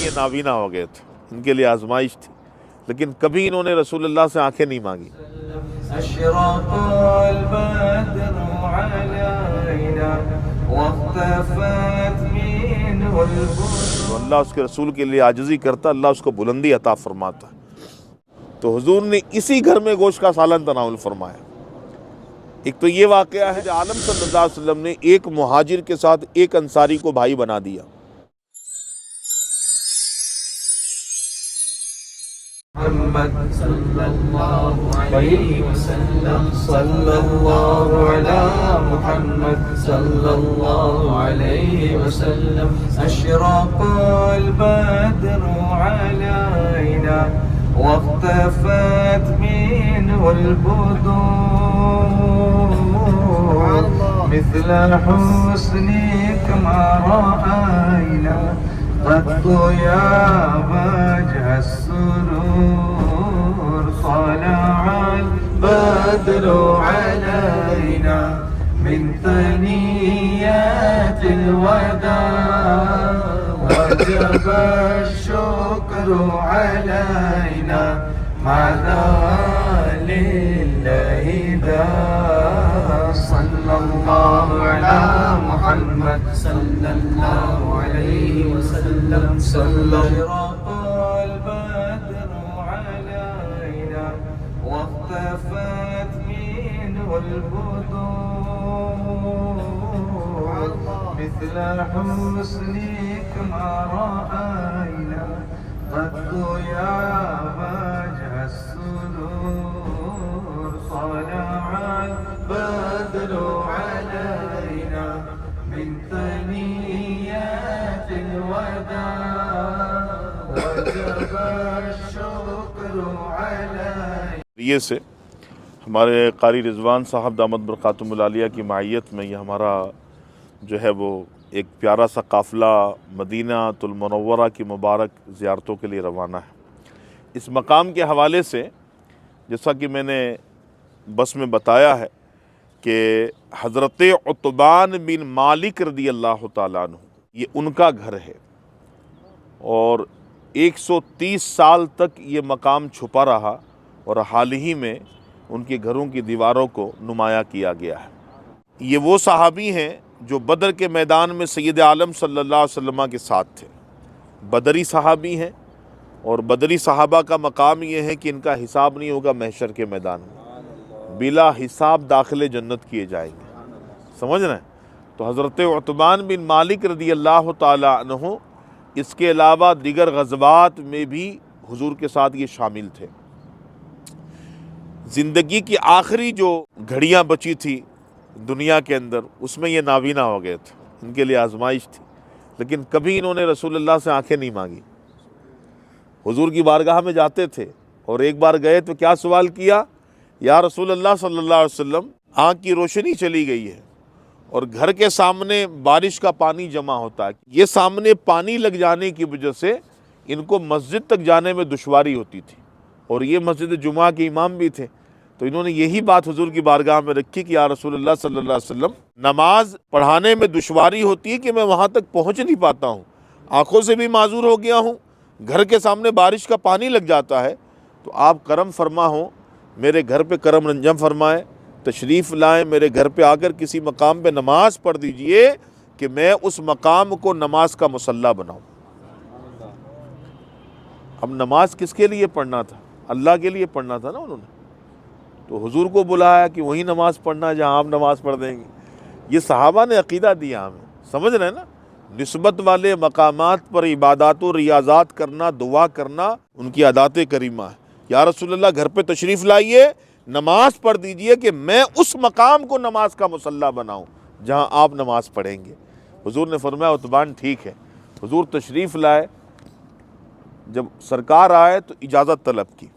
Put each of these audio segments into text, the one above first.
یہ نابینا ہو گئے تھے، ان کے لیے آزمائش تھی، لیکن کبھی انہوں نے رسول اللہ سے آنکھیں نہیں مانگی۔ أشرق البدر علينا واختفت منه البدر۔ تو اللہ اس کے رسول کے لیے عاجزی کرتا، اللہ اس کو بلندی عطا فرماتا۔ تو حضور نے اسی گھر میں گوشت کا سالن تناول فرمایا۔ ایک تو یہ واقعہ ہے کہ عالم صلی اللہ علیہ وسلم نے ایک مہاجر کے ساتھ ایک انصاری کو بھائی بنا دیا۔ محمد صلی اللہ علیہ وسلم، صلی اللہ علی محمد صلی اللہ علیہ وسلم۔ اشرق البدر علينا واختفت منه البدور، مثل حسنك ما رأينا قط يا وجه السرور، طلع البدر علينا من ثنيات الوداع، وجب الشكر علينا ماذا لله داع، صلى الله على محمد صلى الله عليه وسلم، صلى البدر علينا واختفت منه البدور، مثل حسنك ما رأينا قط يا وجه السرور، طلع البدر علينا من ثنيات الوداع، وجب الشكر علينا۔ یہ سے ہمارے قاری رضوان صاحب دامت برکاتہم العالیہ کی معیت میں یہ ہمارا جو ہے وہ ایک پیارا سا قافلہ مدینہ المنورہ کی مبارک زیارتوں کے لیے روانہ ہے۔ اس مقام کے حوالے سے جیسا کہ میں نے بس میں بتایا ہے کہ حضرت عتبان بن مالک رضی اللہ تعالیٰ عنہ یہ ان کا گھر ہے، اور 130 سال تک یہ مقام چھپا رہا، اور حال ہی میں ان کے گھروں کی دیواروں کو نمایاں کیا گیا ہے۔ یہ وہ صحابی ہیں جو بدر کے میدان میں سید عالم صلی اللہ علیہ وسلم کے ساتھ تھے، بدری صحابی ہیں، اور بدری صحابہ کا مقام یہ ہے کہ ان کا حساب نہیں ہوگا محشر کے میدان میں، بلا حساب داخل جنت کیے جائیں گے، سمجھ رہے ہیں؟ تو حضرت عتبان بن مالک رضی اللہ تعالیٰ عنہ اس کے علاوہ دیگر غزوات میں بھی حضور کے ساتھ یہ شامل تھے۔ زندگی کی آخری جو گھڑیاں بچی تھی دنیا کے اندر، اس میں یہ نابینا ہو گئے تھے، ان کے لیے آزمائش تھی، لیکن کبھی انہوں نے رسول اللہ سے آنکھیں نہیں مانگی۔ حضور کی بارگاہ میں جاتے تھے، اور ایک بار گئے تو کیا سوال کیا؟ یا رسول اللہ صلی اللہ علیہ وسلم، آنکھ کی روشنی چلی گئی ہے، اور گھر کے سامنے بارش کا پانی جمع ہوتا ہے، یہ سامنے پانی لگ جانے کی وجہ سے ان کو مسجد تک جانے میں دشواری ہوتی تھی، اور یہ مسجد جمعہ کے امام بھی تھے، تو انہوں نے یہی بات حضور کی بارگاہ میں رکھی کہ یا رسول اللہ صلی اللہ علیہ وسلم، نماز پڑھانے میں دشواری ہوتی ہے کہ میں وہاں تک پہنچ نہیں پاتا ہوں، آنکھوں سے بھی معذور ہو گیا ہوں، گھر کے سامنے بارش کا پانی لگ جاتا ہے، تو آپ کرم فرما ہوں، میرے گھر پہ کرم انجام فرمائیں، تشریف لائیں میرے گھر پہ آ کر کسی مقام پہ نماز پڑھ دیجئے کہ میں اس مقام کو نماز کا مصلی بناؤں۔ اب نماز کس کے لیے پڑھنا تھا؟ اللہ کے لیے پڑھنا تھا نا انہوں نے، تو حضور کو بلایا کہ وہی نماز پڑھنا جہاں آپ نماز پڑھ دیں گے۔ یہ صحابہ نے عقیدہ دیا ہمیں، سمجھ رہے ہیں نا؟ نسبت والے مقامات پر عبادات و ریاضات کرنا، دعا کرنا ان کی عادات کریمہ ہے۔ یا رسول اللہ گھر پہ تشریف لائیے، نماز پڑھ دیجئے کہ میں اس مقام کو نماز کا مصلی بناؤں جہاں آپ نماز پڑھیں گے۔ حضور نے فرمایا عتبان ٹھیک ہے۔ حضور تشریف لائے، جب سرکار آئے تو اجازت طلب کی،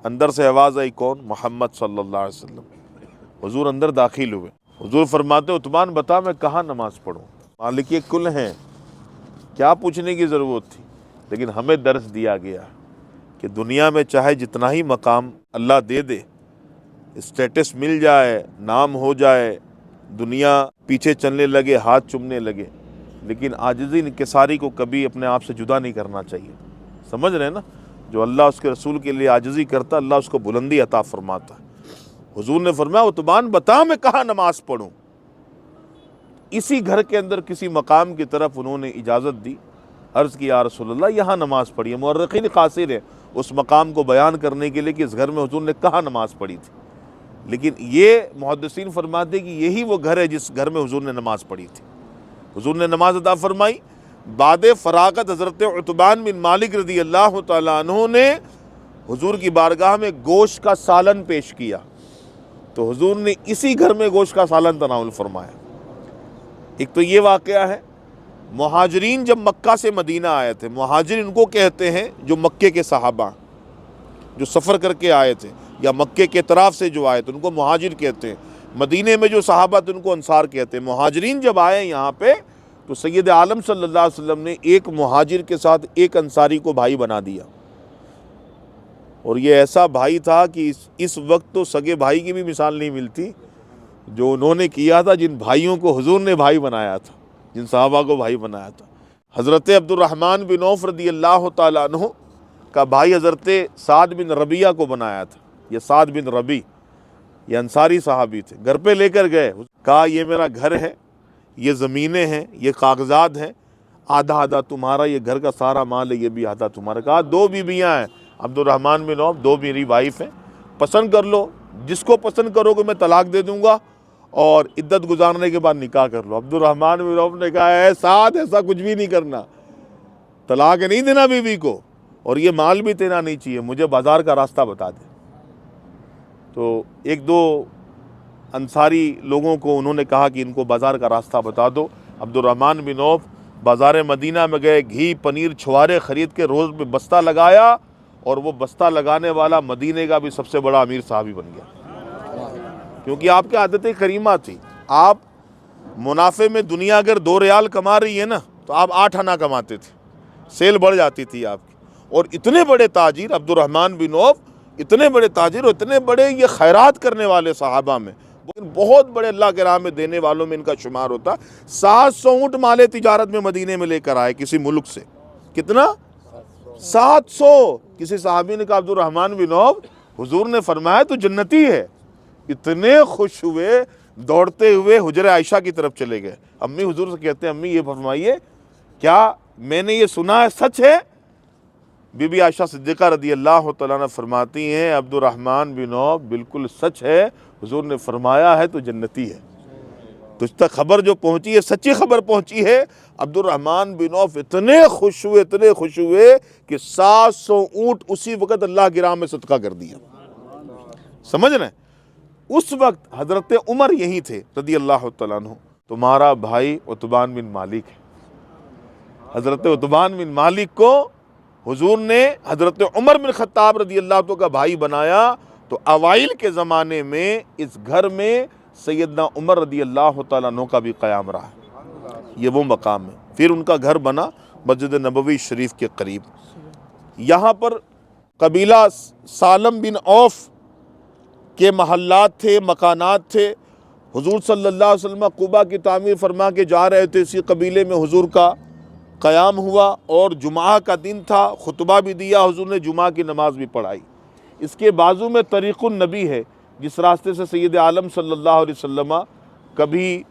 اندر سے آواز آئی کون؟ محمد صلی اللہ علیہ وسلم۔ حضور اندر داخل ہوئے، حضور فرماتے عتبان بتا میں کہاں نماز پڑھوں؟ مالک کل ہیں، کیا پوچھنے کی ضرورت تھی؟ لیکن ہمیں درس دیا گیا کہ دنیا میں چاہے جتنا ہی مقام اللہ دے دے، اسٹیٹس مل جائے، نام ہو جائے، دنیا پیچھے چلنے لگے، ہاتھ چومنے لگے، لیکن عاجزی انکساری کو کبھی اپنے آپ سے جدا نہیں کرنا چاہیے. سمجھ رہے ہیں نا؟ جو اللہ اس کے رسول کے لیے عاجزی کرتا اللہ اس کو بلندی عطا فرماتا ہے. حضور نے فرمایا عتبان بتا میں کہاں نماز پڑھوں. اسی گھر کے اندر کسی مقام کی طرف انہوں نے اجازت دی. عرض کی یا رسول اللہ یہاں نماز پڑھی. مورخین قاصر ہیں اس مقام کو بیان کرنے کے لیے کہ اس گھر میں حضور نے کہاں نماز پڑھی تھی، لیکن یہ محدثین فرماتے کہ یہی وہ گھر ہے جس گھر میں حضور نے نماز پڑھی تھی. حضور نے نماز ادا فرمائی. بعد فراغت حضرت عتبان بن مالک رضی اللہ تعالیٰ عنہ نے حضور کی بارگاہ میں گوشت کا سالن پیش کیا تو حضور نے اسی گھر میں گوشت کا سالن تناول فرمایا. ایک تو یہ واقعہ ہے. مہاجرین جب مکہ سے مدینہ آئے تھے، مہاجر ان کو کہتے ہیں جو مکے کے صحابہ جو سفر کر کے آئے تھے یا مکے کے اطراف سے جو آئے تھے ان کو مہاجر کہتے ہیں. مدینے میں جو صحابہ تھے ان کو انصار کہتے ہیں. مہاجرین جب آئے یہاں پہ تو سید عالم صلی اللہ علیہ وسلم نے ایک مہاجر کے ساتھ ایک انصاری کو بھائی بنا دیا. اور یہ ایسا بھائی تھا کہ اس وقت تو سگے بھائی کی بھی مثال نہیں ملتی جو انہوں نے کیا تھا، جن بھائیوں کو حضور نے بھائی بنایا تھا، جن صحابہ کو بھائی بنایا تھا. حضرت عبد الرحمن بن عوف رضی اللہ تعالیٰ عنہ کا بھائی حضرت سعد بن ربیعہ کو بنایا تھا. یہ سعد بن ربی یہ انصاری صحابی تھے. گھر پہ لے کر گئے، کہا یہ میرا گھر ہے، یہ زمینیں ہیں، یہ کاغذات ہیں، آدھا آدھا تمہارا، یہ گھر کا سارا مال ہے، یہ بھی آدھا تمہارا. کہا دو بیویاں ہیں عبد الرحمن بن عوف، دو میری وائف ہیں، پسند کر لو، جس کو پسند کرو گے میں طلاق دے دوں گا اور عدت گزارنے کے بعد نکاح کر لو. عبد الرحمن بن عوف نے کہا اے سعد ایسا کچھ بھی نہیں کرنا، طلاق نہیں دینا بیوی کو اور یہ مال بھی دینا نہیں چاہیے، مجھے بازار کا راستہ بتا دے. تو ایک دو انصاری لوگوں کو انہوں نے کہا کہ ان کو بازار کا راستہ بتا دو. عبد الرحمن بن عوف بازار مدینہ میں گئے، گھی پنیر چھوارے خرید کے روز میں بستہ لگایا اور وہ بستہ لگانے والا مدینے کا بھی سب سے بڑا امیر صحابی بن گیا. کیونکہ آپ کی عادت کریمہ تھی، آپ منافع میں دنیا اگر 2 ریال کما رہی ہے نا تو آپ 8 آنا کماتے تھے، سیل بڑھ جاتی تھی آپ کی. اور اتنے بڑے تاجر عبد الرحمن بن عوف، اتنے بڑے تاجر اور اتنے بڑے یہ خیرات کرنے والے صحابہ میں بہت بڑے اللہ کے راہ میں دینے والوں میں ان کا شمار ہوتا. 700 اونٹ مال تجارت میں مدینے میں لے کر آئے کسی ملک سے. کتنا؟ 700. کسی صحابی نے کہا عبد الرحمن بن عوف حضور نے فرمایا تو جنتی ہے. اتنے خوش ہوئے، دوڑتے ہوئے حجرہ عائشہ کی طرف چلے گئے. امی حضور سے کہتے ہیں امی یہ فرمائیے کیا میں نے یہ سنا ہے سچ ہے؟ بی بی عائشہ صدیقہ رضی اللہ تعالیٰ عنہ فرماتی ہیں عبد الرحمن بن عوف بالکل سچ ہے، حضور نے فرمایا ہے تو جنتی ہے. تجھ تک خبر جو پہنچی ہے سچی خبر پہنچی ہے. عبد الرحمن بن عوف اتنے خوش ہوئے کہ 700 اونٹ اسی وقت اللہ کی راہ میں صدقہ کر دیا. سمجھ رہے ہیں؟ اس وقت حضرت عمر یہی تھے رضی اللہ تعالیٰ عنہ. تمہارا بھائی عتبان بن مالک ہے. حضرت عتبان بن مالک کو حضور نے حضرت عمر بن خطاب رضی اللہ عنہ کا بھائی بنایا. تو اوائل کے زمانے میں اس گھر میں سیدنا عمر رضی اللہ تعالیٰ عنہ کا بھی قیام رہا. یہ وہ مقام ہے. پھر ان کا گھر بنا مسجد نبوی شریف کے قریب. یہاں پر قبیلہ سالم بن عوف کے محلات تھے، مکانات تھے. حضور صلی اللہ علیہ وسلم قباء کی تعمیر فرما کے جا رہے تھے، اسی قبیلے میں حضور کا قیام ہوا اور جمعہ کا دن تھا. خطبہ بھی دیا حضور نے، جمعہ کی نماز بھی پڑھائی. اس کے بازو میں طریق النبی ہے جس راستے سے سید عالم صلی اللہ علیہ وسلم کبھی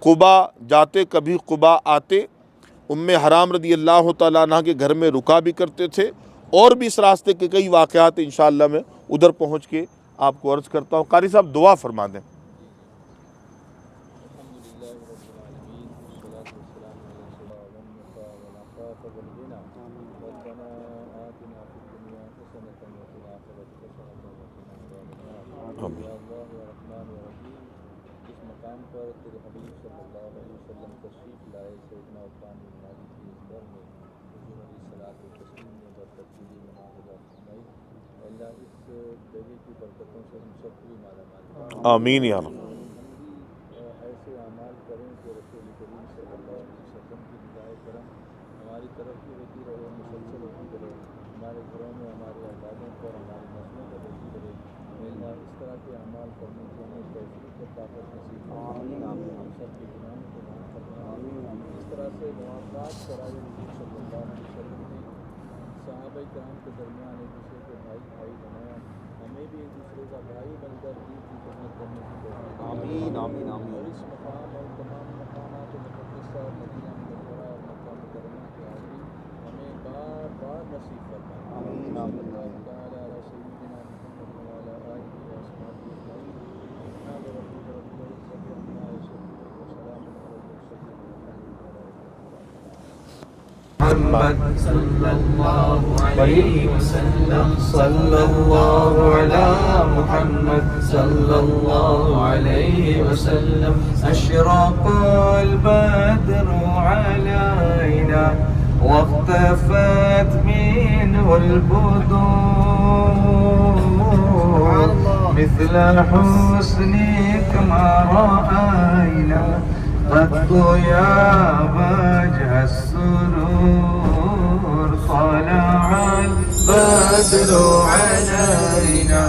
قباء جاتے کبھی قباء آتے. ام حرام رضی اللہ تعالیٰ عنہ کے گھر میں رکا بھی کرتے تھے. اور بھی اس راستے کے کئی واقعات انشاءاللہ میں ادھر پہنچ کے آپ کو عرض کرتا ہوں. قاری صاحب دعا فرما دیں. اس مقام پر تیرے حبیب صلی اللہ علیہ وسلم تشریف لائے سیدنا عثمان بن مالک کی اس گھر میں حضور علیہ الصلوۃ والتسلیم نے برکت دی مناظرہ فرمائی. اللہ اس جگہ کی برکتوں سے ہم سب کو مالا مال آمین یا رب. ایسے اعمال کریں کہ رسول کریم صلی اللہ علیہ وسلم کی رضائے کرم ہماری طرف بھی ہوتی رہے، مسلسل ہوتی رہے، ہمارے گھروں میں، ہمارے اولادوں پر، ہماری نسلوں پر ہوتی رہے. اللہ اس طرح کے اعمال کرنے کی ہمیں توفیق و طاقت نصیب فرمائے. ہم سب کے گناہوں کو معاف فرمائے. اس طرح سے مواقعات کرائے حضور صلی اللہ علیہ وسلم نے صحابہ کرام کے درمیان ایک دوسرے کو بھائی بھائی بنایا. ہمیں بھی ایک دوسرے کا بھائی بن کر دین کی خدمت کرنے کی توفیق عطا آمین آمین اور آمین. اس مقام اور تمام مقامات مقدسہ مدینہ منورہ اور مکہ مکرمہ کی حاضری ہمیں بار بار نصیب فرمائے. آمین آمین آمین. تعالی علی سیدنا محمد وعلی آلہ واصحابہ اجمعین. سبحان ربک رب العزة عما یصفون وسلام علی المرسلین والحمد للہ رب العالمین. محمد صلی اللہ علیہ وسلم صلی اللہ علی محمد صلی اللہ علیہ وسلم اشرق البدر علينا واختفت منه البدور مثل حسنك ما رأينا قط يا وجه السرور طلع البدر علينا